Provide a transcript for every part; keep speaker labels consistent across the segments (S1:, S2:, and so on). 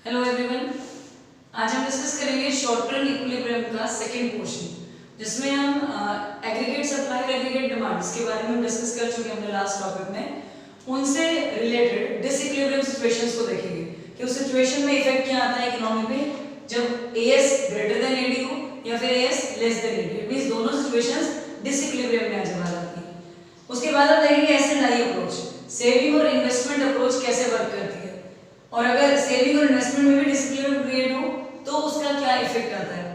S1: Hello everyone. आज हम discuss करेंगे शॉर्ट टर्म इक्विलिब्रियम का सेकंड पोर्शन, जिसमें हम एग्रीगेट सप्लाई और एग्रीगेट डिमांड्स के बारे में डिस्कस कर चुके हैं अपने लास्ट टॉपिक में। उनसे रिलेटेड डिसइक्विलिब्रियम सिचुएशंस को देखेंगे कि उस सिचुएशन में इफेक्ट क्या आता है इकोनॉमी पे जब एएस ग्रेटर देन एडी हो या फिर AS less than AD. It means दोनों सिचुएशंस डिसइक्विलिब्रियम में आ जाती है। उसके बाद हम देखेंगे एस&आई अप्रोच, सेविंग और इन्वेस्टमेंट अप्रोच कैसे वर्क करती है, और अगर सेविंग और इन्वेस्टमेंट में भी डिसइक्विलिब्रियम क्रिएट हो तो उसका क्या इफेक्ट आता है।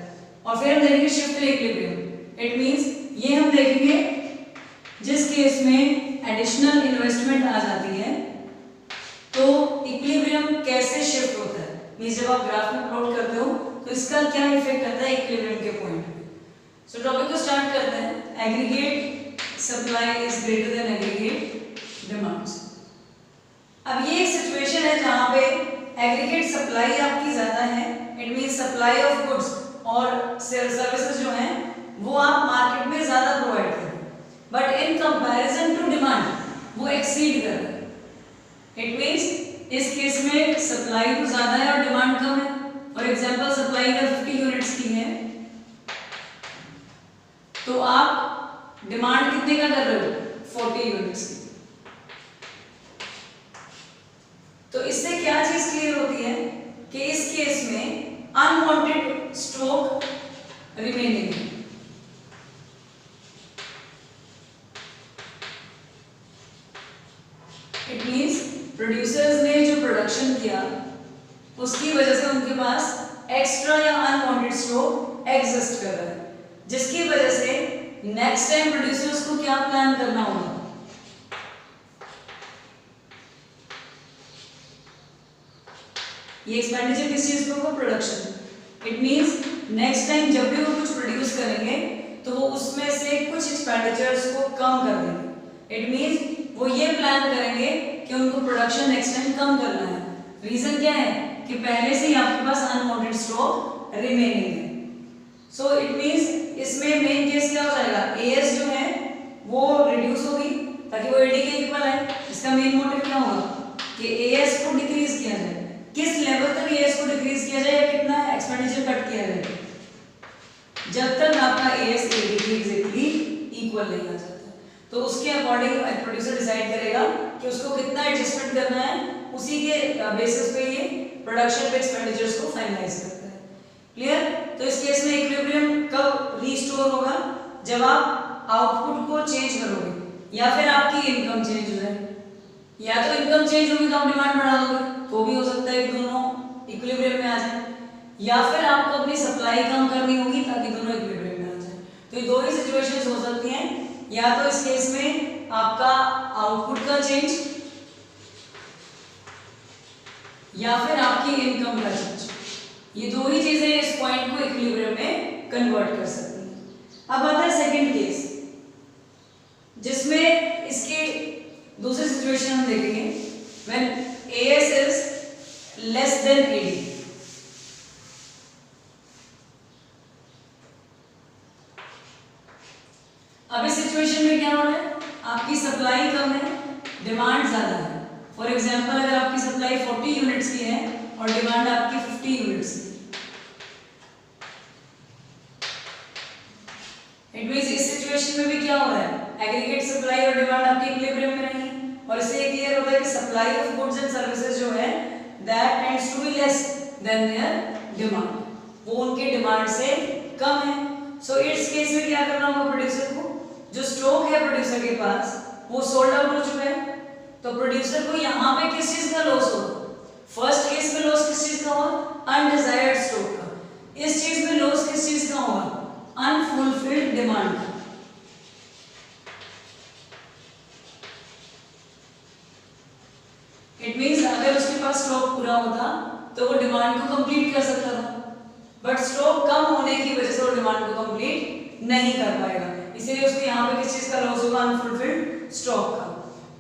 S1: और फिर हम देखेंगे shift to equilibrium. It means ये हम देखेंगे जिस केस में एडिशनल इन्वेस्टमेंट आ जाती है तो इक्विलिब्रियम कैसे शिफ्ट होता है। मींस जब आप ग्राफ में प्लॉट करते हो तो इसका क्या इफेक्ट आता है इक्विलिब्रियम के पॉइंट पे। सो टॉपिक को स्टार्ट करते हैं। Aggregate supply is greater than aggregate demands. अब ये एक सिचुएशन है जहां पे एग्रीगेट सप्लाई आपकी ज्यादा है। It means supply of goods और सर्विसेज जो हैं वो आप मार्केट में ज्यादा प्रोवाइड कर रहे हैं, but in comparison to demand वो एक्सीड कर रहे हैं। इट मींस इस केस में सप्लाई तो ज्यादा है और डिमांड कम है। फॉर एग्जांपल सप्लाई अगर 50 यूनिट्स की है तो आप डिमांड कितने का कर रहे हो 40 यूनिट्स की। तो इससे क्या चीज क्लियर होती है कि इस केस में अनवांटेड स्टॉक रिमेनिंग है। इट मींस प्रोड्यूसर्स ने जो प्रोडक्शन किया उसकी वजह से उनके पास एक्स्ट्रा या अनवांटेड स्टॉक एग्जिस्ट कर रहा है, जिसकी वजह से नेक्स्ट टाइम प्रोड्यूसर्स को क्या प्लान करना होगा। ये एक्सपेंडिचर किस चीज पे होगा, production. It means next time जब भी वो कुछ प्रोड्यूस करेंगे तो वो उसमें से कुछ एक्सपेंडिचर्स को कम कर देंगे। इट मींस वो ये प्लान करेंगे कि उनको प्रोडक्शन नेक्स्ट टाइम कम करना है। रीजन क्या है कि पहले से ही आपके पास अनवांटेड स्टॉक रिमेनिंग है। सो इट मींस इसमें मेन केस क्या हो जाएगा, एएस जो है वो रिड्यूस होगी ताकि वो एडी के इक्वल है। इसका मेन मोटिव क्या होगा कि एएस को डिक्रीज किया जाए। किस लेवल तक एएस को डिक्रीज किया जाए या कितना एक्सपेंडिचर कट किया जाए, जब तक आपका एएस एडी के एग्जैक्टली इक्वल नहीं आ जाता। तो उसके अकॉर्डिंग प्रोड्यूसर डिसाइड करेगा कि उसको कितना एडजस्टमेंट करना है, उसी के बेसिस पे ये प्रोडक्शन पे एक्सपेंडिचर्स को फाइनलाइज करता है। क्लियर। तो इस केस में इक्विलिब्रियम कब रीस्टोर होगा, जब आप आउटपुट को चेंज करोगे या फिर आपकी इनकम चेंज हो जाए। या तो इनकम चेंज होगी तो आप डिमांड बढ़ा दोगे, तो भी हो सकता है कि दोनों इक्विलिब्रियम में आ जाए, या फिर आपको अपनी सप्लाई कम करनी होगी ताकि दोनों इक्विलिब्रियम में आ जाए। तो ये दो ही सिचुएशंस हो सकती हैं, या तो इस केस में आपका आउटपुट का चेंज या फिर आपकी इनकम का चेंज। ये दो ही चीजें इस पॉइंट को इक्विलिब्रियम में कन्वर्ट कर सकती हैं। अब आता है सेकंड केस, जिसमें इसके दूसरी सिचुएशन हम देखेंगे when AS is less than AD. अब इस सिचुएशन में क्या हो रहा है, आपकी सप्लाई कम है, डिमांड ज्यादा है। फॉर एग्जांपल अगर आपकी सप्लाई 40 यूनिट्स की है और डिमांड आपकी 50 यूनिट्स की। इट मींस इस सिचुएशन में भी क्या हो रहा है, एग्रीगेट सप्लाई और डिमांड आपके इक्विलिब्रियम में नहीं है, और इससे ये क्लियर होता है कि supply of goods and services जो है that tends to be less than their demand, वो उनके डिमांड से कम है। सो इस केस में क्या करना होगा प्रोड्यूसर को, जो स्टॉक है प्रोड्यूसर के पास वो सोल्ड आउट हो चुका है, तो प्रोड्यूसर को यहाँ पे किस चीज का लॉस होगा, फर्स्ट केस में लॉस किस चीज का होगा, अनडिजायर्ड स्टॉक का। इस चीज में लॉस किस चीज का होगा, अनफुलफिल्ड डिमांड का। इट मींस अगर उसके पास स्टॉक पूरा होता तो वो डिमांड को कंप्लीट कर सकता था, बट स्टॉक कम होने की वजह से वो डिमांड को कंप्लीट नहीं कर पाएगा, इसीलिए उसको यहाँ पे किस चीज का लॉस होगा, अनफुलफिल्ड स्टॉक का।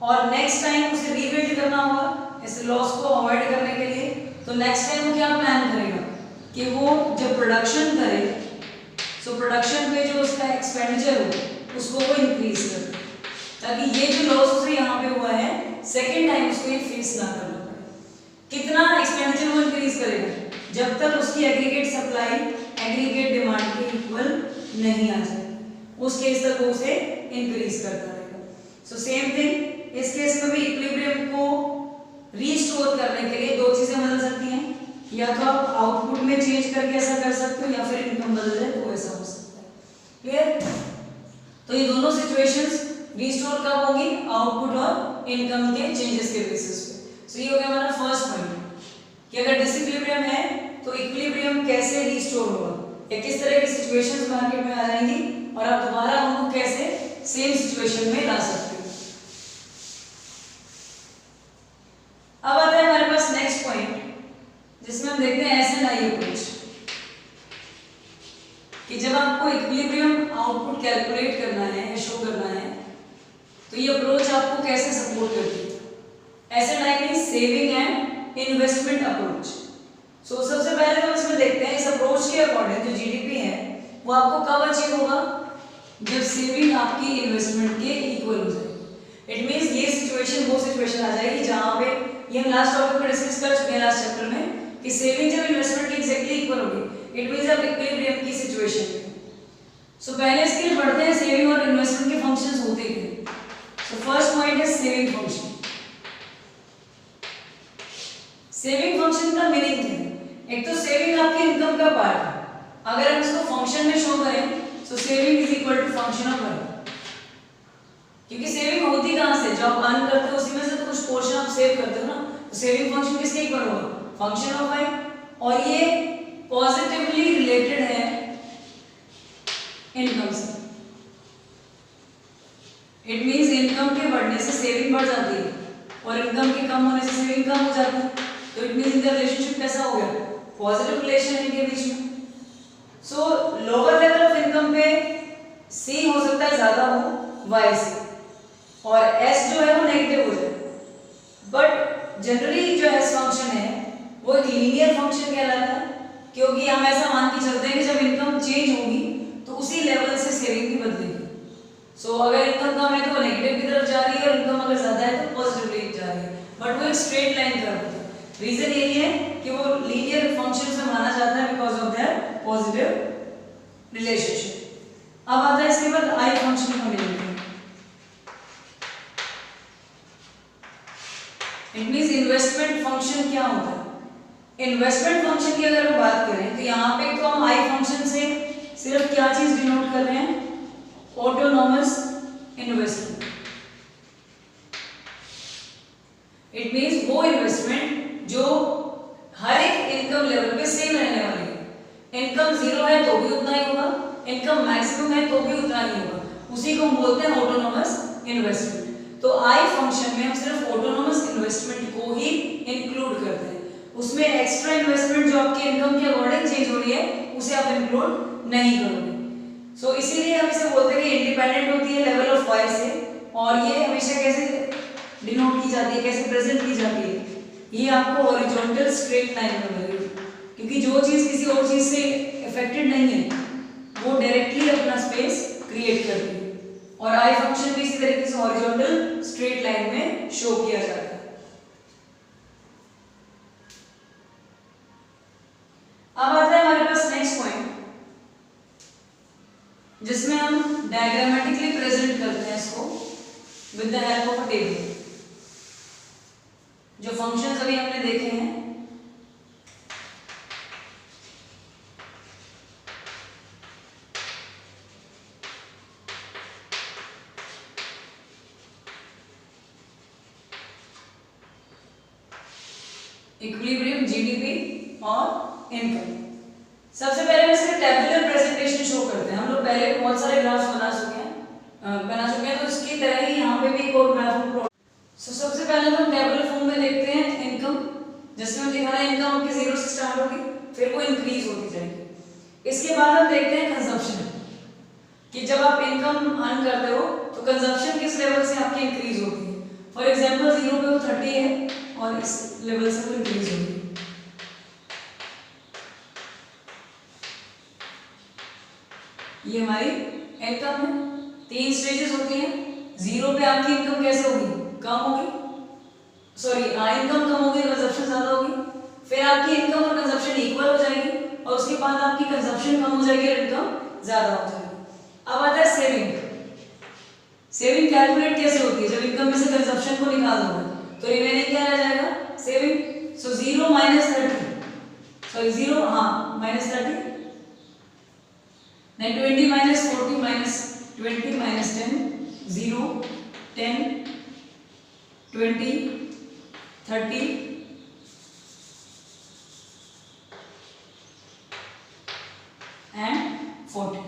S1: और नेक्स्ट टाइम उसे रीबिल्ड करना होगा इस लॉस को अवॉइड करने के लिए। तो नेक्स्ट टाइम वो क्या प्लान करेगा कि वो जब प्रोडक्शन करे तो प्रोडक्शन पे जो उसका एक्सपेंडिचर हो उसको वो इंक्रीज करे, ताकि ये जो लॉस उसे यहाँ पे हुआ है सेकेंड टाइम उसको ये फेस ना करना पड़े। कितना एक्सपेंडिचर वो इंक्रीज करेगा, जब तक उसकी एग्रीगेट सप्लाई एग्रीगेट डिमांड के इक्वल नहीं आ जाए, उस केस तक वो उसे इंक्रीज करता रहेगा। सो सेम थिंग इस केस में भी इक्विलिब्रियम को रीस्टोर करने के लिए दो चीजें बदल सकती हैं, या तो आप आउटपुट में चेंज करके ऐसा कर सकते हो, या फिर इनकम बदल जाए तो ऐसा हो सकता है। क्लियर? तो ये दोनों सिचुएशंस रीस्टोर कब होगी, आउटपुट और इनकम के चेंजेस के बेसिस पे। सो ये हो गया हमारा फर्स्ट पॉइंट कि अगर डिसइक्विलिब्रियम है तो इक्विलिब्रियम कैसे रीस्टोर होगा, या किस तरह की सिचुएशंस मार्केट में आ जाएंगी और आप दोबारा उनको कैसे सेम सिचुएशन में ला सकते हो। अब आता है हमारे पास नेक्स्ट पॉइंट जिसमें हम देखते हैं S&I अप्रोच, कि जब आपको इक्विलिब्रियम आउटपुट कैलकुलेट करना है या शो करना है तो ये अप्रोच आपको कैसे सपोर्ट करती है। S&I means saving and investment approach. So सबसे पहले तो इसमें देखते हैं इस अप्रोच के अकॉर्डिंग जो जीडीपी है वो आपको कब अचीव होगा, जब सेविंग आपकी इन्वेस्टमेंट के इक्वल हो जाए। इट मींस ये सिचुएशन वो सिचुएशन आ जाएगी जहां पे ये हम लास्ट टॉपिक में डिस्कस कर चुके हैं लास्ट चैप्टर में कि सेविंग जब इन्वेस्टमेंट के एग्जैक्टली इक्वल होगी, इट मींस अब इक्विलिब्रियम की सिचुएशन में। सो पहले इसके लिए पढ़ते हैं सेविंग और इन्वेस्टमेंट के फंक्शंस होते क्या। सो फर्स्ट पॉइंट है सेविंग फंक्शन। सेविंग फंक्शन का मीनिंग क्या है? एक तो सेविंग आपकी इनकम का पार्ट है, अगर हम इसको फंक्शन में शो करें तो saving is equal to function of earning, क्योंकि सेविंग होती कहां से, जो आप अर्न करते हो उसी में से तो कुछ पोर्शन आप सेव करते हो ना, तो सेविंग फंक्शन किसके इक्वल होगा, फंक्शन ऑफ आई। और ये पॉजिटिवली रिलेटेड है इनकम से। इट मींस इनकम के बढ़ने से सेविंग बढ़ जाती है और इनकम के कम होने से सेविंग कम हो जाती है, तो इट मींस इनका रिलेशनशिप कैसा हो गया, पॉजिटिव रिलेशन है इनके बीच में। सो लोअर लेवल ऑफ इनकम पे सी हो सकता है ज्यादा हो वाई से, और एस जो है वो नेगेटिव हो जाए। बट जनरली जो एस फंक्शन है वो एक लीनियर फंक्शन कहलाता है, क्योंकि हम ऐसा मान के चलते हैं कि जब इनकम चेंज होगी तो उसी लेवल से सेविंग भी बदलेगी। सो अगर इनकम कम है तो वो नेगेटिव की तरफ जा रही है, और इनकम अगर ज्यादा है तो पॉजिटिवली जा रही है, बट वो एक स्ट्रेट लाइन कर्व होता है। रीजन यही है कि वो लीनियर फंक्शन में माना जाता है because of their positive relationship. अब आता है इसके बाद आई फंक्शन का meaning. It means investment function क्या होता है। इन्वेस्टमेंट फंक्शन की अगर हम बात करें तो यहाँ पे तो हम आई फंक्शन से सिर्फ क्या चीज डिनोट कर रहे हैं, ऑटोनॉमस इन्वेस्टमेंट। इट मींस वो इन्वेस्टमेंट जो हर एक इनकम लेवल पे सेम रहने वाली है। इनकम जीरो है तो भी उतना ही होगा, इनकम मैक्सिमम है तो भी उतना ही होगा, उसी को हम बोलते हैं ऑटोनॉमस इन्वेस्टमेंट। तो आई फंक्शन में हम सिर्फ ऑटोनॉमस इन्वेस्टमेंट को ही इंक्लूड करते हैं, उसमें एक्स्ट्रा इन्वेस्टमेंट जो आपके इनकम के अकॉर्डिंग चेंज हो रही है उसे आप इंक्लूड नहीं करोगे। सो इसीलिए हम इसे बोलते हैं कि इंडिपेंडेंट होती है लेवल ऑफ वाई से, और ये हमेशा कैसे डिनोट की जाती है, कैसे प्रेजेंट की जाती है, ये आपको हॉरिजॉन्टल स्ट्रेट लाइन में मिलेगी, क्योंकि जो चीज किसी और चीज से अफेक्टेड नहीं है वो डायरेक्टली अपना स्पेस क्रिएट करती है, और आई फंक्शन भी इसी तरीके से हॉरिजॉन्टल स्ट्रेट लाइन में शो किया जाता है। अब आता है हमारे पास नेक्स्ट पॉइंट जिसमें हम डायग्रामेटिकली प्रेजेंट करते हैं इसको with the help of a table. जो फंक्शंस अभी हमने देखे हैं इक्विलिब्रियम, जीडीपी और इनकम। सबसे पहले हम इसका टेबुलर प्रेजेंटेशन शो करते हैं। हम लोग पहले बहुत सारे ग्राफ्स बना चुके हैं तो इसकी तरह ही यहाँ पे भी एक और ग्राफ। सबसे पहले तो हम टेबुलर फॉर्म में देखते हैं इनकम, जिसमें हम दिखा रहे हैं इनकम आपकी 0 से स्टार्ट होगी, फिर वो इंक्रीज होती जाएगी। इसके बाद हम देखते हैं कंजप्शन, कि जब आप इनकम अर्न करते हो तो कंजप्शन किस लेवल से आपकी इंक्रीज होती है। फॉर एग्जांपल 0 पे वो 30 है और इस लेवल से वो इंक्रीज होगी। ये हमारी इनकम है। 3 स्टेजेस होती हैं। 0 पे आपकी इनकम कैसे होगी, कम होगी, सॉरी इनकम कम होगी, कंजप्शन ज्यादा होगी, फिर आपकी इनकम और कंजप्शन इक्वल हो जाएगी, और उसके बाद आपकी कंजप्शन कम हो जाएगी और इनकम ज्यादा हो जाएगी। अब आता है सेविंग। सेविंग कैलकुलेट कैसे होती है? जब इनकम में से कंजप्शन को निकाल दोगे तो रिमेनिंग क्या रह जाएगा? सेविंग। सो 0 माइनस 30, सॉरी 0 हाँ minus 30, then 20 minus 40 minus 20 minus 10, 0 10 20 30 and 40।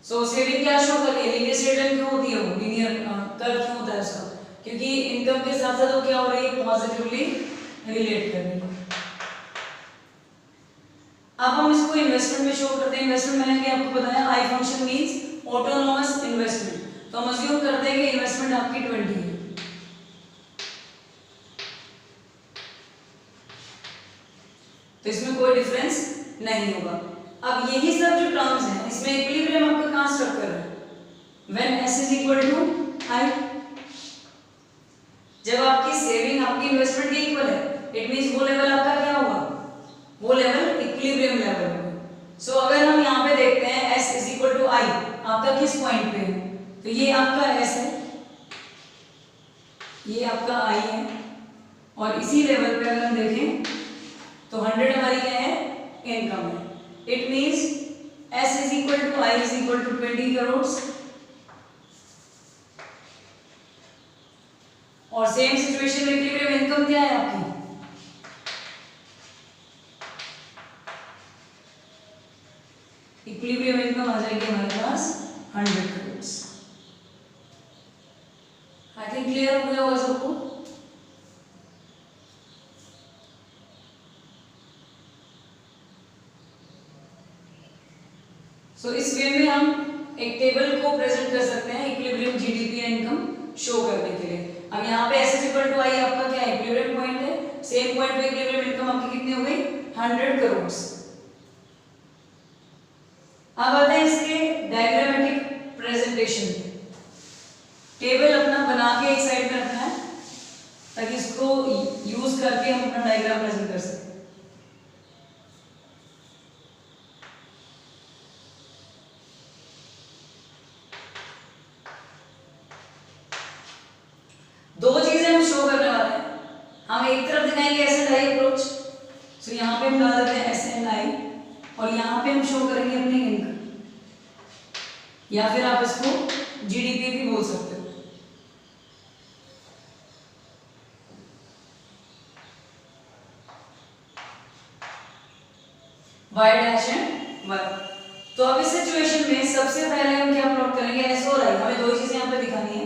S1: So saving क्या शो कर रही है? लीनियर स्ट्रेट लाइन क्यों होती है? वो लीनियर कर्व क्यों होता है उसका? क्योंकि इनकम के साथ साथ वो क्या हो रही है? पॉजिटिवली रिलेट कर रही है। अब हम इसको इन्वेस्टमेंट में शो करते हैं। इन्वेस्टमेंट मैंने आपको बताया I function means autonomous investment. तो हम अज्यूम करते हैं कि इन्वेस्टमेंट आपकी 20 है, तो इसमें कोई डिफरेंस नहीं होगा। अब यही सब जो टर्म्स हैं इसमें इक्विलिब्रियम आपका कहां स्ट्रक्चर है? When s is equal to i, जब आपकी सेविंग आपकी इन्वेस्टमेंट के इक्वल है, इट मींस वो लेवल आपका क्या होगा? वो लेवल इक्विलिब्रियम लेवल होगा। सो अगर हम यहां पे देखते हैं s is equal to i, आपका किस पॉइंट पे है? तो ये आपका s है, ये आपका i है, और इसी लेवल पे अगर हम देखें तो 100 हमारी क्या है? इनकम है। It means s is equal to i is equal to 20 crore. और सेम सिचुएशन में इक्विलिब्रियम इनकम क्या है आपकी? इक्विलिब्रियम इनकम आ जाएगी हमारे पास 100 करोड़। आई थिंक क्लियर हो गया होगा सबको। सो इस वे में हम एक टेबल को प्रेजेंट कर सकते हैं इक्विलिब्रियम जीडीपी या इनकम शो करने के लिए। अब यहाँ पे s इक्वल टू i आपका क्या है? इक्विलिब्रियम पॉइंट है। सेम पॉइंट पे इक्विलिब्रियम इनकम आपकी कितनी हो गई? 100 करोड़। अब आते हैं इसके डायग्रामेटिक प्रेजेंटेशन। टेबल अपना बना के एक साइड में रखना है ताकि इसको यूज करके हम अपना डायग्राम प्रेजेंट कर सकें। दो चीजें हम शो करने वाले हैं। हम एक तरफ दिखाएंगे एस एंड आई अप्रोच, सो यहाँ पे हम डाल देते हैं एस एंड आई, और यहाँ पे हम शो करेंगे अपनी इनकम, या फिर आप इसको जीडीपी भी बोल सकते हो। Y dash and Y. तो अब इस सिचुएशन में सबसे पहले हम क्या प्लॉट करेंगे? एस और आई। हमें दो चीजें यहाँ पे दिखानी है,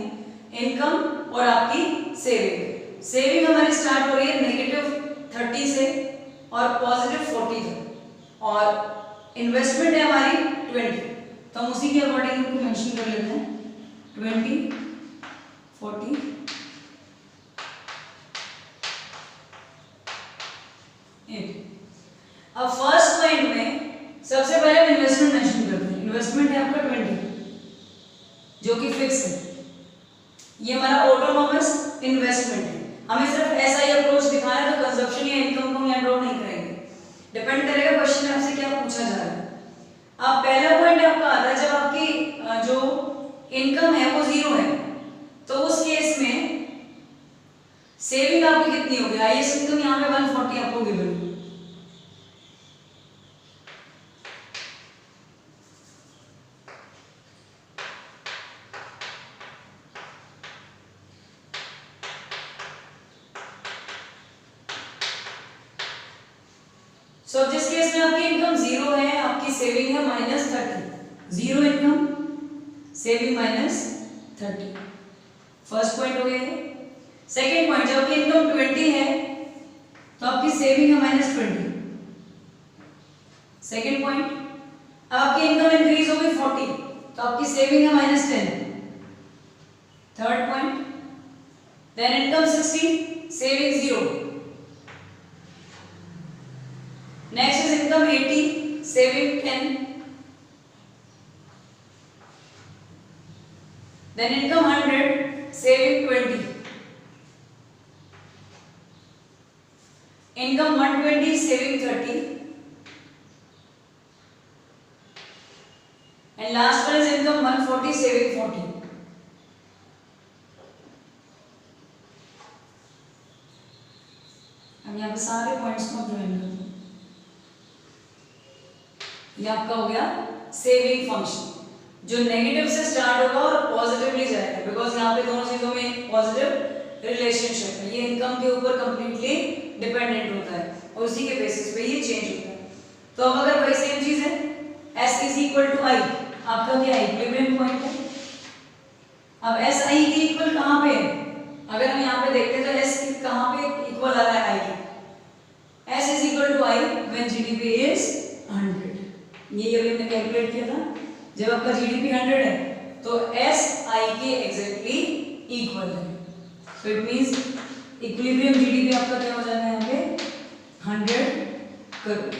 S1: इनकम और आपकी सेविंग। सेविंग हमारी स्टार्ट हो रही है -30 से और +40 तक, और इन्वेस्टमेंट है हमारी 20। तो हम उसी के अकॉर्डिंग इनको मेंशन कर लेते हैं 20 40 8। अब फर्स्ट पॉइंट में सबसे पहले हम इन्वेस्टमेंट मेंशन करते हैं। इन्वेस्टमेंट है आपका 20 जो कि फिक्स है, ये हमारा ऑटोनोमस इन्वेस्टमेंट है। हमें सिर्फ ऐसा ही अप्रोच दिखाना है, तो कंजप्शन या इनकम को हम यहाँ ड्रॉ नहीं करेंगे, डिपेंड करेगा क्वेश्चन में आपसे क्या पूछा जा रहा है। अब पहला पॉइंट आपका आता है जब आपकी जो इनकम है वो 0 है, तो उस केस में सेविंग आपकी कितनी होगी? हाईएस्ट इनकम यहाँ पे 140 आपको गिवन है। सो जिस केस में आपकी इनकम 0 है, आपकी सेविंग है -30। 0 इनकम, सेविंग -30। फर्स्ट पॉइंट हो गया। सेकेंड पॉइंट, जब आपकी इनकम 20 है तो आपकी सेविंग है -20। सेकेंड पॉइंट, अब आपकी इनकम इंक्रीज हो गई 40 तो आपकी सेविंग है -10। Third point, then income 60, saving 0। Next is income 80, saving 10, then income 100, saving 20। Income 120 saving 30 and last one is income 140 saving 40। अब यहाँ पे सारे पॉइंट्स को ज्वाइन कर दो। ये आपका हो गया सेविंग फंक्शन जो नेगेटिव से स्टार्ट होगा और पॉजिटिवली जाएगा, बिकॉज यहाँ पे दोनों चीजों में पॉजिटिव रिलेशनशिप है। ये इनकम के ऊपर कंप्लीटली डिपेंडेंट होता है और उसी के बेसिस पे ये चेंज होता है। तो अब अगर वही सेम चीज है S is equal to I, आपका क्या इक्विलिब्रियम पॉइंट है। अब S I के इक्वल कहाँ पे है, अगर हम यहाँ पे देखते हैं तो S कहाँ पे इक्वल आ रहा है I के। S is equal to I when GDP is 100। ये अभी हमने कैलकुलेट किया था, जब आपका GDP 100 है तो S I के एग्जैक्टली इक्वल है। So it means equilibrium GDP आपका क्या हो जाएगा यहाँ पे 100 करोड़।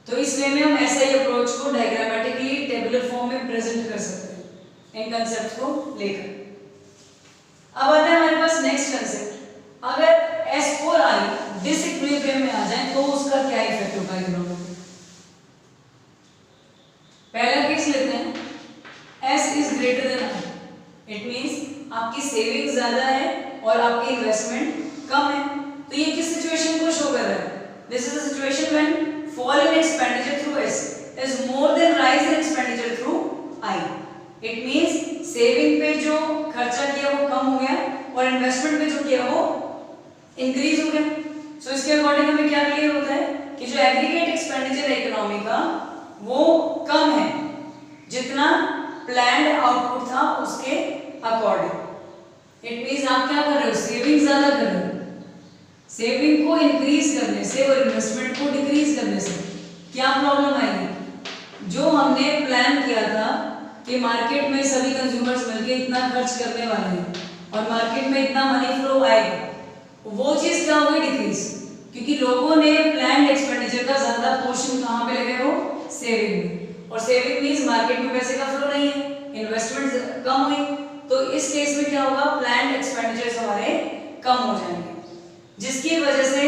S1: तो इस वे में हम SI अप्रोच को डायग्रामेटिकली टेबुलर फॉर्म में प्रेजेंट कर सकते हैं इन कंसेप्ट को लेकर। अब आता है हमारे पास नेक्स्ट कंसेप्ट, अगर S और I डिसइक्विलिब्रियम में आ जाए तो उसका क्या इफेक्ट होगा इकोनॉमी पे। पहला केस लेते हैं S is greater than I, it means आपकी सेविंग ज्यादा है और आपकी इन्वेस्टमेंट कम है। तो ये किस सिचुएशन को शो कर रहा है, this is a situation when fall in expenditure through S is more than rise in expenditure through I. It means saving पे जो खर्चा किया वो कम हो गया और इन्वेस्टमेंट पे जो किया वो इंक्रीज हो गया। सो इसके अकॉर्डिंग हमें क्या क्लियर होता है कि जो एग्रीगेट एक्सपेंडिचर है इकोनॉमी का वो कम है जितना प्लान्ड आउटपुट था उसके अकॉर्डिंग। इट मींस आप क्या कर रहे हो, सेविंग ज्यादा कर रहे हो। सेविंग को इंक्रीज करने से और इन्वेस्टमेंट को डिक्रीज करने से क्या प्रॉब्लम आएगी, जो हमने प्लान किया था कि मार्केट में सभी कंज्यूमर्स मिलके इतना खर्च करने वाले हैं और मार्केट में इतना मनी फ्लो आएगा, वो चीज क्या होगी, डिक्रीज। क्योंकि लोगों ने प्लान्ड एक्सपेंडिचर का ज्यादा पोर्शन कहां पे लगे, वो सेविंग में, और सेविंग मींस मार्केट में पैसे का फ्लो नहीं है, इन्वेस्टमेंट कम हुई। तो इस केस में क्या होगा, प्लान्ड एक्सपेंडिचर्स हमारे कम हो जाएंगे, जिसकी वजह से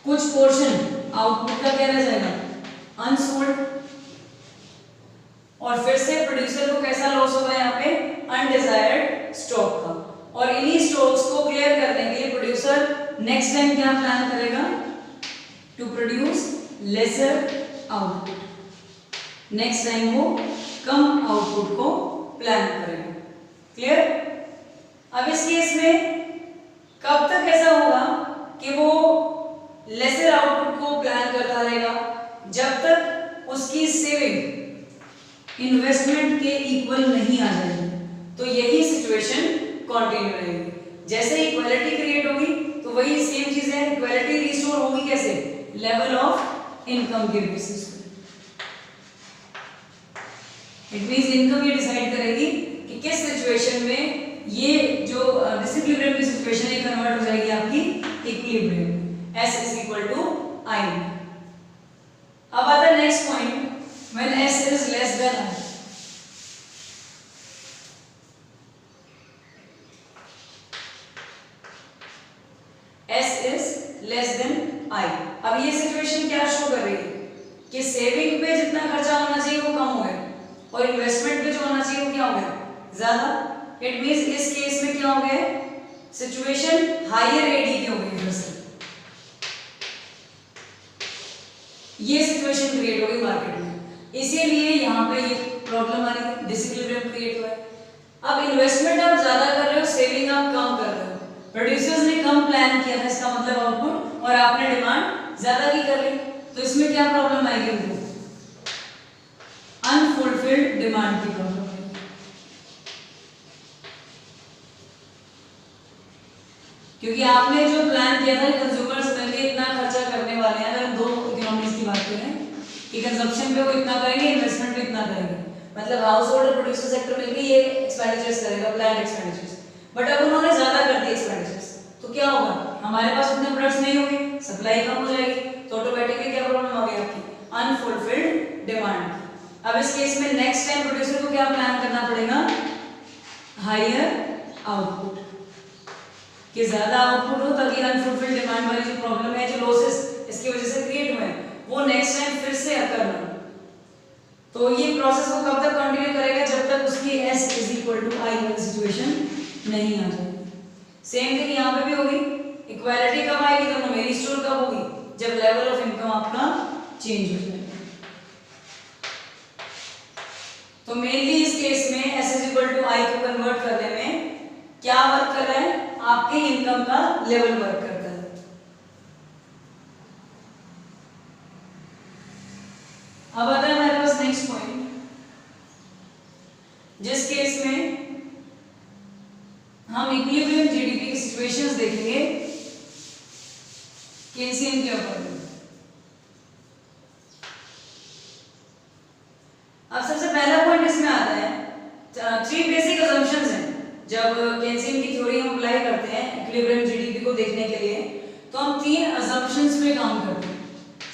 S1: कुछ पोर्शन आउटपुट का क्या रह जाएगा, अनसोल्ड, और फिर से प्रोड्यूसर को कैसा लॉस होगा यहाँ पे, अनडिजायर्ड स्टॉक का। और इन्हीं स्टॉक्स को क्लियर करने के लिए प्रोड्यूसर नेक्स्ट टाइम क्या प्लान करेगा, to produce lesser output. Next time वो कम आउटपुट को प्लान करेगा। क्लियर। अब इस केस में कब तक ऐसा होगा कि वो लेसर आउटपुट को प्लान करता रहेगा, जब तक उसकी सेविंग इन्वेस्टमेंट के इक्वल नहीं आ जाएगी। तो यही सिचुएशन कंटिन्यू रहेगी। जैसे इक्वालिटी क्रिएट होगी तो वही सेम चीज है, इक्वालिटी रिस्टोर होगी कैसे, लेवल ऑफ इनकम के बेसिस पे। इट मींस इनकम ये डिसाइड करेगी कि किस सिचुएशन में ये जो डिसइक्विलिब्रियम की सिचुएशन है कन्वर्ट हो जाएगी आपकी equilibrium, S is equal to I। अब आता है next point, when S is less than I। S is less than I। अब ये सिचुएशन क्या शो कर रही है कि सेविंग पे जितना खर्चा होना चाहिए वो कम हो गया और इन्वेस्टमेंट पे जो होना चाहिए वो क्या हो गया, ज्यादा। इट मींस इस केस में क्या हो गया, सिचुएशन हायर एडी की हो गई, ये सिचुएशन क्रिएट हो गई मार्केट में, इसीलिए यहाँ पे ये प्रॉब्लम आ रही है, डिसइक्विलिब्रियम क्रिएट हुआ है। अब इन्वेस्टमेंट आप ज्यादा कर रहे हो, सेविंग आप कम कर रहे हो, प्रोड्यूसर्स ने कम प्लान किया था इसका मतलब आउटपुट, और आपने डिमांड ज्यादा की कर ली, तो इसमें क्या प्रॉब्लम आएगी, उनको अनफुलफिल्ड डिमांड की प्रॉब्लम। क्योंकि आपने जो प्लान किया था कंज्यूमर्स मिलकर इतना खर्चा करने वाले हैं, अगर हम दो इकोनॉमीज की बात करें कि कंजप्शन पे वो इतना करेंगे, इन्वेस्टमेंट पे इतना करेंगे, मतलब हाउस होल्ड और प्रोड्यूसर सेक्टर मिलकर ये एक्सपेंडिचर्स करेगा, प्लान एक्सपेंडिचर्स। बट अब उन्होंने ज्यादा कर दिए एक्सपेंडिचर्स, तो क्या होगा, हमारे पास उतने प्रोडक्ट्स नहीं होंगे, सप्लाई कम हो जाएगी, तो ऑटोमेटिकली क्या प्रॉब्लम आ गई आपकी, अनफुलफिल्ड डिमांड। अब इस केस में नेक्स्ट टाइम प्रोड्यूसर को क्या प्लान करना पड़ेगा, हायर आउटपुट। कि ज़्यादा आउटपुट हो ताकि अनफुलफिल्ड डिमांड वाली जो प्रॉब्लम है, जो लॉसेस इसकी वजह से क्रिएट हुए वो नेक्स्ट टाइम फिर से अकर ना। तो ये प्रोसेस वो कब तक कंटिन्यू करेगा, जब तक उसकी S इज इक्वल टू आई वाली सिचुएशन नहीं आ जाएगी। सेम थिंग यहाँ पे भी होगी। इक्वालिटी कब आएगी, दोनों में रिस्टोर कब होगी, जब लेवल ऑफ इनकम आपका चेंज हो जाएगा। तो मेनली इस केस में S इज इक्वल टू आई को कन्वर्ट करने में क्या वर्क कर रहा है, आपके इनकम का लेवल वर्क करता है। अब आता है हमारे पास नेक्स्ट पॉइंट, जिस केस में हम इक्विलिब्रियम जीडीपी की सिचुएशंस देखेंगे केनसियन के अकॉर्डिंग। अब सबसे पहला पॉइंट इसमें आता है, 3 बेसिक असम्पशंस हैं जब केनसियन की थ्योरी हम अप्लाई करते हैं इक्विलिब्रियम जीडीपी को देखने के लिए, तो हम 3 असम्पशंस पे काम करते हैं।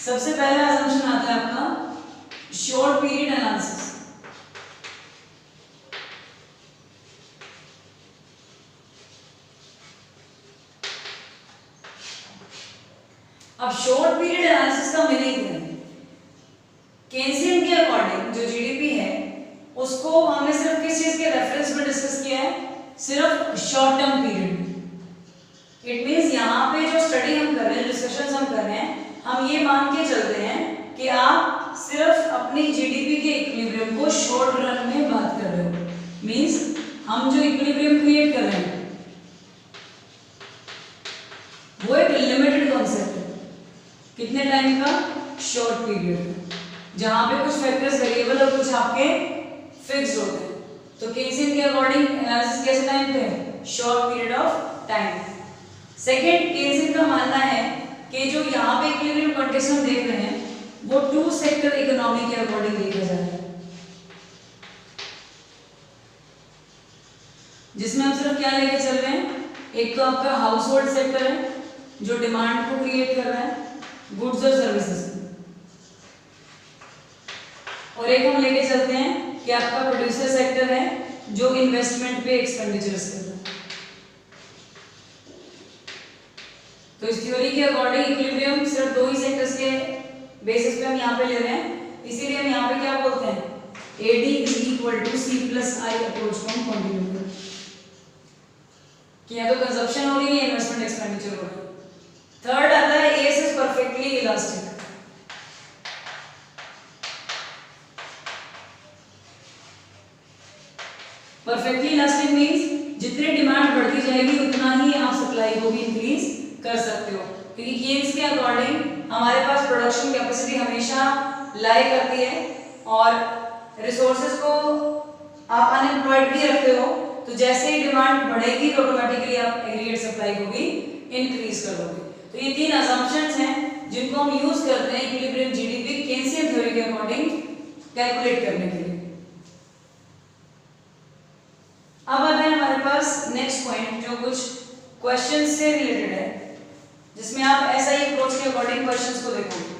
S1: सबसे पहला असम्पशन आता है आपका शॉर्ट पीरियड एनालिसिस। अब शॉर्ट पीरियड एनालिसिस का मीनिंग क्या है, केनसियन के अकॉर्डिंग जो जीडीपी है उसको हमने सिर्फ किस चीज के रेफरेंस में डिस्कस किया है, सिर्फ शॉर्ट टर्म पीरियड में। इट मींस यहाँ पे जो स्टडी हम कर रहे हैं, डिस्कशंस हम कर रहे हैं, हम ये मान के चलते हैं कि आप सिर्फ अपनी जीडीपी के इक्विलिब्रियम को शॉर्ट रन में बात कर रहे हो। मींस हम जो इक्विलिब्रियम क्रिएट कर रहे हैं वो एक लिमिटेड कॉन्सेप्ट है, कितने टाइम का, शॉर्ट पीरियड, जहां पे कुछ फैक्टर्स वेरिएबल और कुछ आपके फिक्स्ड होते हैं। तो केनसियन के अकॉर्डिंग एनालिसिस कैसे टाइम पे है, short period of time. Second, Keynesian का मानना है कि जो यहाँ पे इक्विलिब्रियम कंडीशन हम देख रहे हैं वो 2 सेक्टर इकोनॉमी के अकॉर्डिंग देखा जा रहा है, जिसमें हम सिर्फ क्या लेके चल रहे हैं, एक तो आपका हाउस होल्ड सेक्टर है जो डिमांड को क्रिएट कर रहा है गुड्स और सर्विसेज, और एक हम लेके चलते हैं कि आपका प्रोड्यूसर सेक्टर है जो इन्वेस्टमेंट पे एक्सपेंडिचर्स कर रहा है। तो इस थ्योरी के अकॉर्डिंग इक्विलिब्रियम सिर्फ 2 ही सेक्टर्स के बेसिस पे हम यहाँ पे ले रहे हैं, इसीलिए हम यहाँ पे क्या बोलते हैं, AD is equal to C plus I approach को हम कंटिन्यू करें कि या तो कंजप्शन हो रही है, इन्वेस्टमेंट एक्सपेंडिचर हो रही है। थर्ड आता है AS is perfectly elastic। Perfectly elastic means जितनी डिमांड बढ़ती जाएगी उतना ही आप सप्लाई को भी इंक्रीज कर सकते हो, क्योंकि केन्स के अकॉर्डिंग हमारे पास प्रोडक्शन कैपेसिटी हमेशा लाई करती है और रिसोर्सेज को आप अनएम्प्लॉयड भी रखते हो, तो जैसे ही डिमांड बढ़ेगी तो ऑटोमेटिकली आप एग्रीगेट सप्लाई को भी इंक्रीज कर दोगे। तो ये 3 असम्पशंस हैं जिनको हम यूज करते हैं इक्विलिब्रियम जीडीपी केनसियन थ्योरी के अकॉर्डिंग कैलकुलेट करने के लिए। अब आता है हमारे पास नेक्स्ट पॉइंट जो कुछ क्वेश्चन से रिलेटेड है, जिसमें आप ऐसा ही अप्रोच के अकॉर्डिंग क्वेश्चंस को देखोगे।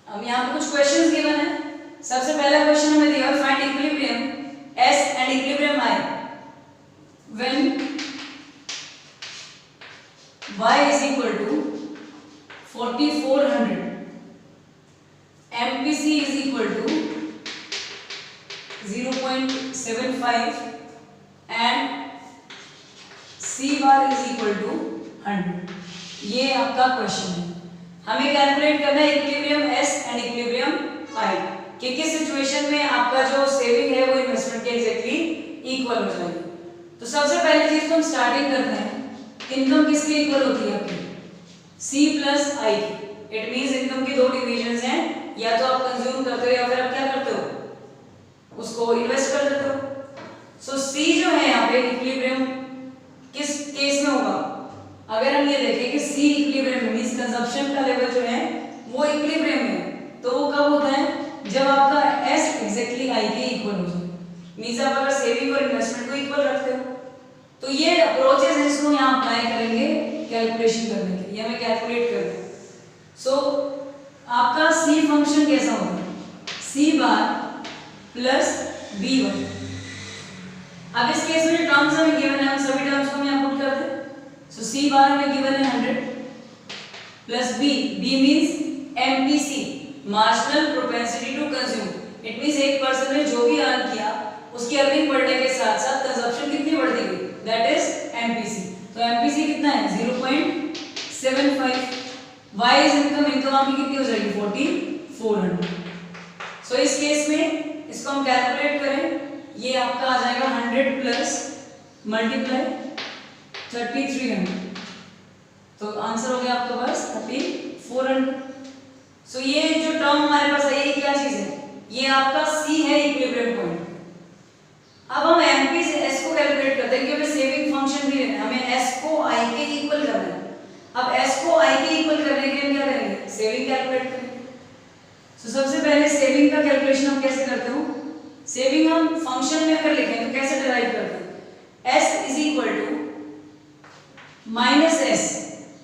S1: अब यहाँ पे कुछ क्वेश्चंस गिवन है। सबसे पहला क्वेश्चन हमें दिया है, find equilibrium S and equilibrium I when Y is equal to 4400, MPC is equal to 0.75 and C bar is equal to 100। ये आपका क्वेश्चन है। हमें कैलकुलेट करना है equilibrium S and equilibrium I कि किस सिचुएशन में आपका जो सेविंग है वो इन्वेस्टमेंट के एग्जैक्टली इक्वल हो जाएगी। तो सबसे पहली चीज तो हम स्टार्टिंग करते हैं, इनकम किसके इक्वल होती है आपकी, C प्लस I की। इट मींस इनकम की 2 डिविजन्स हैं, या तो आप कंज्यूम करते हो या फिर आप क्या करते हो, उसको इन्वेस्ट कर देते हो। सो C जो है यहाँ पे इक्विलिब्रियम किस केस में होगा, अगर हम ये देखें कि C इक्विलिब्रियम मींस कंजप्शन का लेवल जो है वो इक्विलिब्रियम है, तो वो कब होता है, जब आपका S एग्जैक्टली I के इक्वल हो जाए, मींस आप अगर सेविंग और इन्वेस्टमेंट को इक्वल रखते हो, तो ये अप्रोचेस हैं जिसको यहाँ अप्लाई करेंगे कैलकुलेशन करने के लिए, हमें कैलकुलेट करना है। सो आपका C फंक्शन कैसा होगा, C बार प्लस B1। अब इस केस में जो टर्म्स हमें गिवन है उन सभी टर्म्स को हम यहाँ पुट कर दें। सो C बार हमें गिवन है 100 plus B means MPC, marginal propensity to consume. It means एक पर्सन ने जो भी अर्न किया उसकी अर्निंग बढ़ने के साथ साथ कंजप्शन कितनी बढ़ती गई, दैट इज MPC। तो MPC कितना है 0.75। Y इज इनकम, इनकम आपकी कितनी हो जाएगी 4400। सो इस केस में इसको हम कैलकुलेट करें, ये आपका आ जाएगा 100 प्लस मल्टीप्लाई 3300, तो आंसर हो गया आपका पास 3400। सो ये जो टर्म हमारे पास है ये क्या चीज है, ये आपका C है इक्विलिब्रियम पॉइंट। अब हम MP से S को कैलकुलेट करते हैं क्योंकि हमें सेविंग फंक्शन भी लेना है, हमें S को I के इक्वल करना है। अब S को I के इक्वल करने के लिए हम क्या करेंगे, सेविंग कैलकुलेट करेंगे। सो सबसे पहले सेविंग का कैलकुलेशन हम कैसे करते हो, सेविंग हम फंक्शन में अगर लिखें तो कैसे डिराइव करते हैं, S is equal to minus S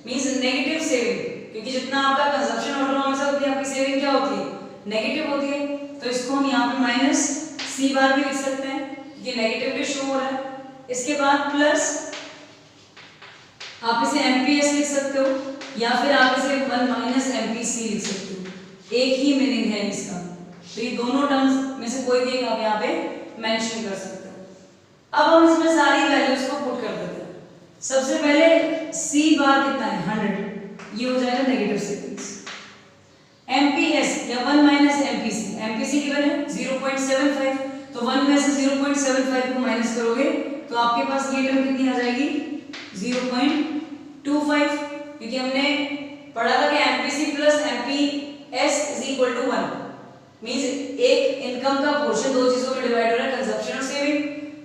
S1: means negative saving, क्योंकि जितना आपका कंजप्शन ऑर्डर हमेशा होती है आपकी सेविंग क्या होती है, नेगेटिव होती है। तो इसको हम यहाँ पे माइनस C बार भी लिख सकते हैं, ये नेगेटिवली शो हो रहा है। इसके बाद प्लस आप इसे MPS लिख सकते हो या फिर आप इसे 1 माइनस MPC लिख सकते हो, एक ही मीनिंग है इसका। तो ये दोनों टर्म्स में से कोई भी एक आप यहाँ पे मेंशन कर सकते हो। अब हम इसमें सारी वैल्यूज को पुट कर देते हैं। सबसे पहले C बार कितना है 100, ये हो जाएगा नेगेटिव सेविंग्स। MPS या 1 माइनस MPC, MPC गिवन है 0.75, तो 1 में से 0.75 को माइनस करोगे तो आपके पास ये टर्म कितनी आ जाएगी 0.25, क्योंकि हमने पढ़ा था कि MPC plus MPS is equal to 1 means एक इनकम का पोर्शन दो चीजों में डिवाइड हो रहा है, कंजप्शन और सेविंग।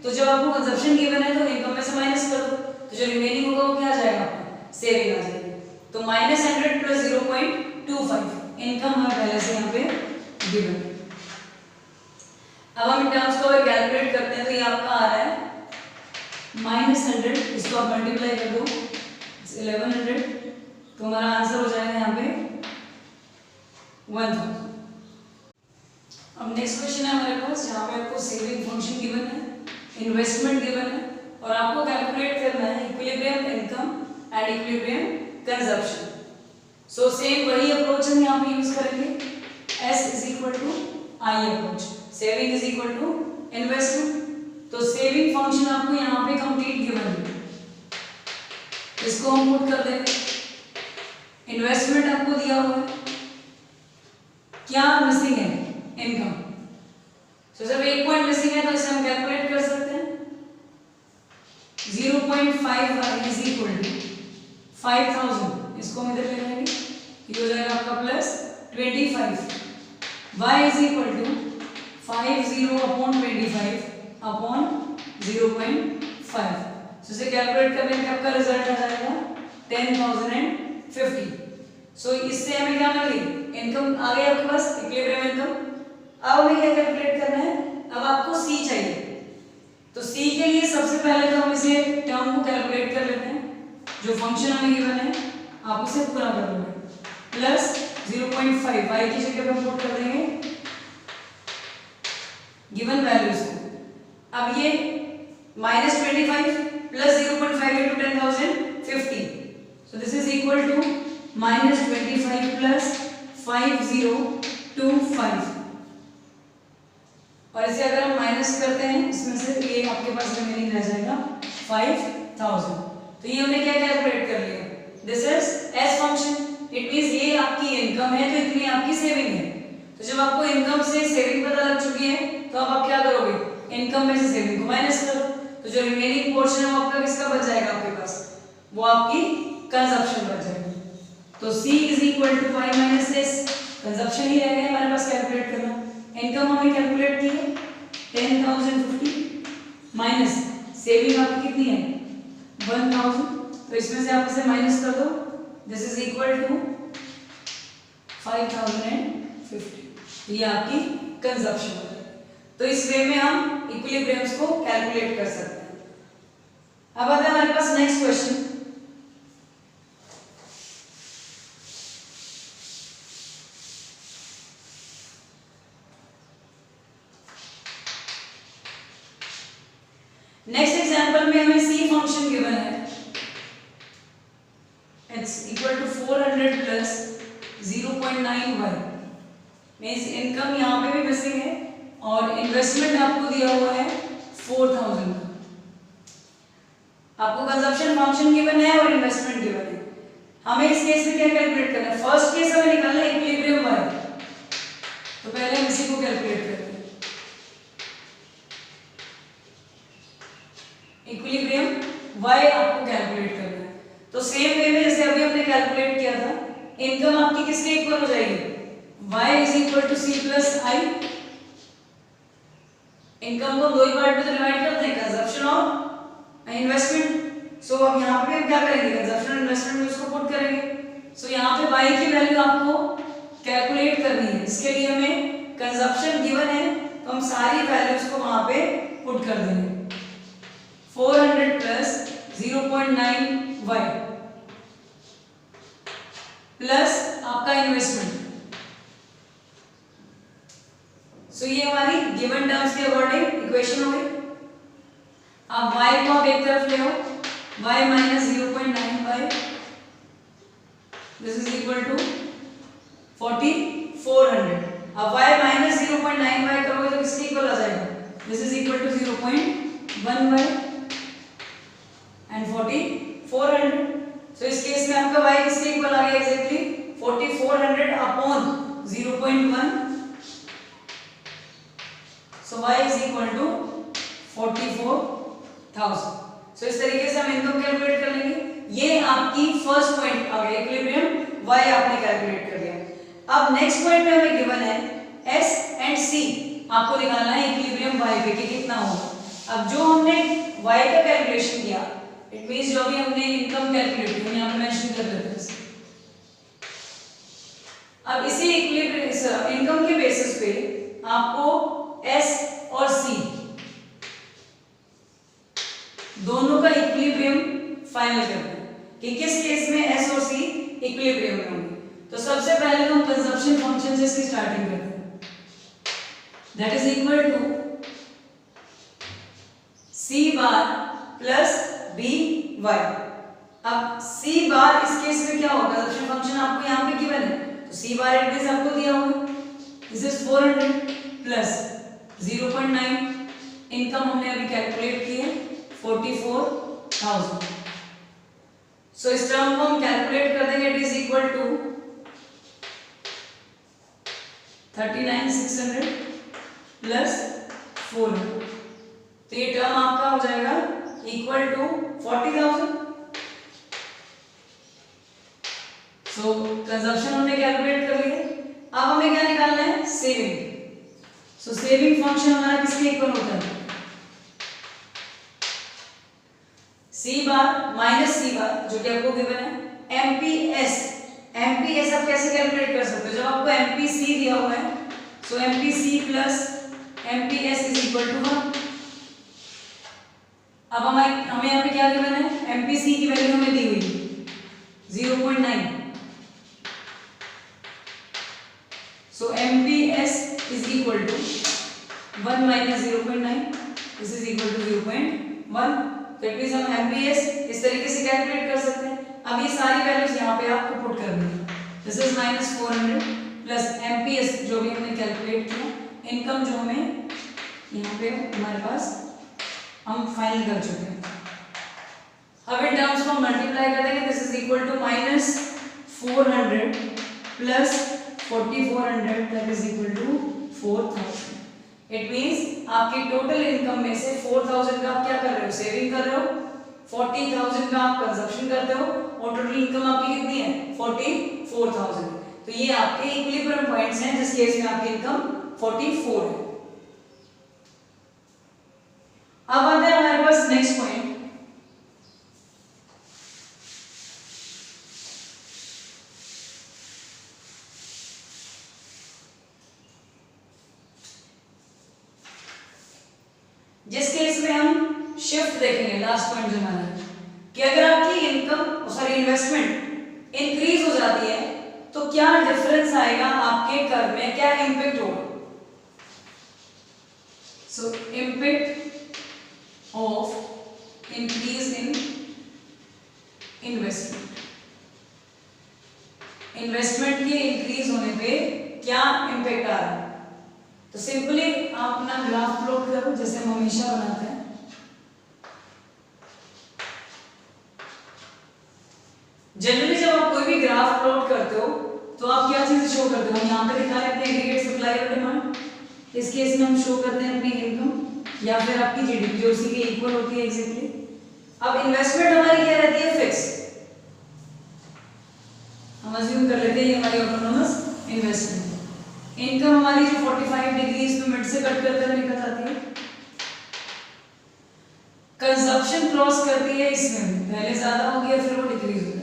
S1: तो जब आपको कंजप्शन गिवन है तो इनकम में से माइनस कर दो, तो जो रिमेनिंग होगा वो क्या आ जाएगा आपका, सेविंग आ जाएगी। तो -100 प्लस 0.25 इनकम हमें पहले से यहाँ पे गिवन है। अब हम टर्म्स को अगर कैलकुलेट करते हैं तो ये आपका आ रहा है -100, इसको आप मल्टीप्लाई कर दो 1100, तो हमारा आंसर हो जाएगा यहाँ पे 1000। अब नेक्स्ट क्वेश्चन है हमारे पास जहाँ पे आपको सेविंग फंक्शन गिवन है, इन्वेस्टमेंट गिवन है और आपको कैलकुलेट करना है equilibrium income and equilibrium consumption. So same वही अप्रोच हम यहाँ पे यूज करेंगे, S is equal to I approach, saving is equal to investment. तो सेविंग फंक्शन आपको यहाँ पे कंप्लीट गिवन है, इसको हम पुट कर देंगे। इन्वेस्टमेंट आपको दिया हुआ है, क्या मिसिंग है, इनकम। सो जब एक पॉइंट मिसिंग है तो इसे हम कैलकुलेट कर सकते हैं। 0.5 इज इक्वल टू 5000, इसको हम इधर ले जाएंगे, ये हो जाएगा आपका plus 25। y is equal to 50 upon 25 upon 0.5। So इसे कैलकुलेट करने पे आपका रिजल्ट आ जाएगा 10,050। सो इससे हमें क्या मिल गई, इनकम आ गई आपके पास, इक्विलिब्रियम इनकम। अब हमें क्या कैलकुलेट करना है, अब आपको C चाहिए। तो C के लिए सबसे पहले तो हम इसे टर्म को कैलकुलेट कर लेते हैं, जो फंक्शन हमें गिवन है आप उसे पूरा कर लोगे, प्लस 0.5 y की जगह पे पुट कर देंगे गिवन वैल्यूज को। अब ये -25 plus 0.5 into 10,050, so this is equal to -25 plus 5025। और इसे अगर हम माइनस करते हैं इसमें से तो ये आपके पास रिमेनिंग रह जाएगा 5000। तो ये हमने क्या कैलकुलेट कर लिया, this is S function, it means ये आपकी इनकम है तो इतनी आपकी सेविंग है। तो जब आपको इनकम से सेविंग पता लग चुकी है तो अब आप क्या करोगे, इनकम में से सेविंग को माइनस करो, तो जो रिमेनिंग पोर्शन है वो आपका किसका बच जाएगा आपके पास, वो आपकी कंजप्शन बच जाएगी। तो C is equal to 5 minus S, consumption ही रह गया हमारे पास कैलकुलेट करना। इनकम हमने कैलकुलेट की है 10,050 माइनस सेविंग आपकी कितनी है 1000, तो इसमें से आप इसे माइनस कर दो, दिस इज इक्वल टू 5050। ये आपकी कंजप्शन हो जाएगी। तो इस वे में हम इक्विलिब्रियम्स को कैलकुलेट कर सकते हैं। अब आते हैं हमारे पास नेक्स्ट क्वेश्चन। नेक्स्ट एग्जांपल में हमें सी फंक्शन गिवन है, it's equal to 400 plus 0.9y। Means income यहाँ पे भी मिसिंग है और इन्वेस्टमेंट आपको दिया हुआ है 4000 का। आपको कंजप्शन फंक्शन गिवन है और इन्वेस्टमेंट गिवन है। हमें इस केस में क्या कैलकुलेट करना है? फर्स्ट केस हमें निकालना है इक्विलिब्रियम y। तो पहले हम इसी को कैलकुलेट करते हैं। इक्विलिब्रियम y आपको कैलकुलेट करना है। तो सेम वे में जैसे अभी हमने कैलकुलेट किया था, इनकम आपकी किसके इक्वल हो जाएगी? y is equal to c plus i। Income को दो ही पार्ट में डिवाइड करते हैं, कंजप्शन और इन्वेस्टमेंट। सो अब यहाँ पे क्या करेंगे? कंजप्शन और इन्वेस्टमेंट में उसको पुट करेंगे। सो यहाँ पे y की वैल्यू आपको कैलकुलेट करनी है। इसके लिए हमें कंजप्शन गिवन है तो हम सारी वैल्यूज को वहां पे पुट कर देंगे। 400 प्लस 0.9y प्लस आपका इन्वेस्टमेंट। सो ये हमारी गिवन टर्म्स के अकॉर्डिंग इक्वेशन हो गई। अब y को आप एक तरफ ले आओ, y minus 0.9y this is equal to 4400। अब y माइनस 0.9y करोगे तो किसके इक्वल आ जाएगा? This is equal to 0.1y and 4400। So इस केस में आपका y किसके इक्वल आ गया? Exactly 4400 upon 0.1। So y is equal to 44,000। So इस तरीके से हम इनकम कैलकुलेट कर लेंगे। ये आपकी फर्स्ट पॉइंट आ गया, इक्विलिब्रियम y आपने कैलकुलेट कर लिया। अब नेक्स्ट पॉइंट में हमें गिवन है s एंड c आपको निकालना है इक्विलिब्रियम y पे कि कितना होगा। अब जो हमने y का कैलकुलेशन किया, इट मींस जो भी हमने इनकम कैलकुलेट की, यहां पे मेंशन कर देते हैं। अब इसी इक्विलिब्रियम इनकम के बेसिस पे आपको s और c दोनों का इक्विलिब्रियम फाइनल करना है कि किस केस में s और c इक्विलिब्रियम में होंगे। तो सबसे पहले तो हम कंजप्शन फंक्शन से इसकी स्टार्टिंग करते हैं। That is equal to c bar plus by। अब c बार इस केस में क्या होगा? कंजप्शन फंक्शन आपको यहाँ पे गिवन है तो c बार इट मींस आपको दिया हुआ है दिस इज 400 प्लस 0.9। इनकम हमने अभी कैलकुलेट की है 44,000। सो इस टर्म को हम कैलकुलेट कर देंगे, it is equal to 39,600 plus 400। तो ये टर्म आपका हो जाएगा इक्वल टू 40,000। सो कंजप्शन हमने कैलकुलेट कर लिया। अब हमें क्या निकालना है? सेविंग। सो सेविंग फंक्शन हमारा किसके इक्वल होता है? c बार माइनस c बार जो कि आपको गिवन है MPS। MPS आप कैसे कैलकुलेट कर सकते हो? जब आपको MPC दिया हुआ है so MPC plus MPS is equal to 1। अब हमें यहाँ पे क्या गिवन है? MPC की वैल्यू हमें दी हुई है 0.9। So MPS is equal to 1 minus 0.9 this is equal to 0.1। तो इट मींस हम MPS इस तरीके से कैलकुलेट कर सकते हैं। अब ये सारी वैल्यूज यहाँ पे आपको पुट करनी है। This is minus 400 plus MPS जो भी हमने कैलकुलेट किया, इनकम जो हमें यहाँ पे हमारे पास हम फाइनल कर चुके हैं। अब इन टर्म्स को मल्टीप्लाई कर देंगे। This is equal to minus 400 plus 4400 that is equal to 4000। It means आपकी टोटल इनकम में से 4000 का आप क्या कर रहे हो? सेविंग कर रहे हो। 40,000 का आप कंजप्शन करते हो और टोटल इनकम आपकी कितनी है? 44,000। तो ये आपके इक्विलिब्रियम पॉइंट्स हैं जिस केस में आपकी इनकम 44 है। अब आते हैं हमारे पास नेक्स्ट पॉइंट। शिफ्ट देखेंगे, लास्ट पॉइंट जो हमारा है कि अगर आपकी इनकम सॉरी इन्वेस्टमेंट इंक्रीज हो जाती है तो क्या डिफरेंस आएगा आपके कर में, क्या इम्पैक्ट होगा। सो impact of increase in investment, investment के इंक्रीज होने पे क्या इम्पैक्ट आ रहा है। तो सिंपली आप अपना ग्राफ प्लॉट करो जैसे हम हमेशा बनाते हैं। जनरली जब आप कोई भी ग्राफ प्लॉट करते हो तो आप क्या चीज शो करते हो, हम यहाँ पे दिखा रहे हैं अपने एग्रीगेट सप्लाई और डिमांड, इस केस में हम शो करते हैं अपनी इनकम या फिर आपकी जीडीपी जो उसी के इक्वल होती है एग्जैक्टली। अब इन्वेस्टमेंट हमारी क्या रहती है, फिक्स, हम अज्यूम कर लेते हैं ये हमारी ऑटोनोमस इन्वेस्टमेंट। इनकम हमारी जो 45 डिग्री इसमें मिड से कट कर कर निकल जाती है। कंजप्शन क्रॉस करती है इसमें, पहले ज्यादा हो गया फिर वो डिक्रीज हो जाएगी।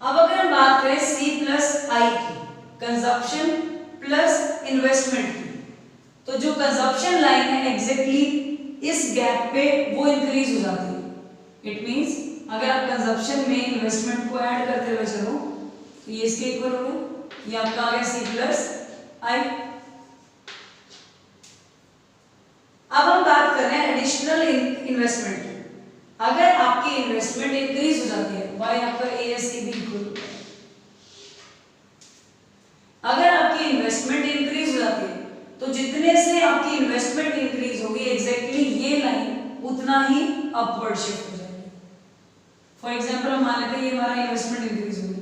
S1: अब अगर हम बात करें C प्लस I की, कंजप्शन प्लस इन्वेस्टमेंट की, तो जो कंजप्शन लाइन है एग्जैक्टली इस गैप पे वो इंक्रीज हो जाती है। इट मींस अगर आप कंजप्शन में इन्वेस्टमेंट को ऐड करते हुए चलो तो ये इसके इक्वल हो गया, ये आपका आ गया C प्लस I। अब हम बात कर रहे हैं एडिशनल इन्वेस्टमेंट की। अगर आपकी इन्वेस्टमेंट इंक्रीज हो जाती है, वाई आपका ASC भी इक्वल होता है। अगर आपकी इन्वेस्टमेंट इंक्रीज हो जाती है तो जितने से आपकी इन्वेस्टमेंट इंक्रीज होगी एग्जैक्टली ये लाइन उतना ही अपवर्ड शिफ्ट हो जाएगी। फॉर एग्जांपल हम मान लेते हैं ये हमारा इन्वेस्टमेंट इंक्रीज हो गया,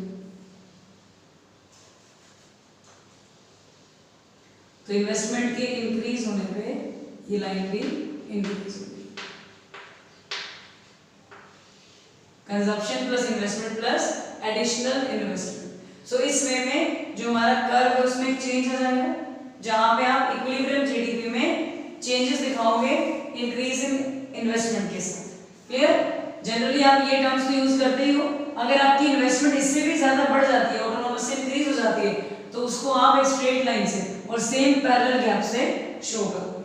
S1: तो इन्वेस्टमेंट के इंक्रीज होने पे ये लाइन भी इंक्रीज होगी। Consumption plus investment plus additional investment. So इस वे में जो हमारा कर्व है उसमें चेंज आ जाएगा, जहां पे आप इक्विलिब्रियम जीडीपी में चेंजेस दिखाओगे इंक्रीज इन इन्वेस्टमेंट के साथ। क्लियर? जनरली आप ये टर्म्स तो यूज करते ही हो। अगर आपकी इन्वेस्टमेंट इससे भी ज्यादा बढ़ जाती है, ऑटोनोमस से इंक्रीज हो जाती है, तो उसको आप एक स्ट्रेट लाइन से और सेम पैरेलल गैप से शो करो।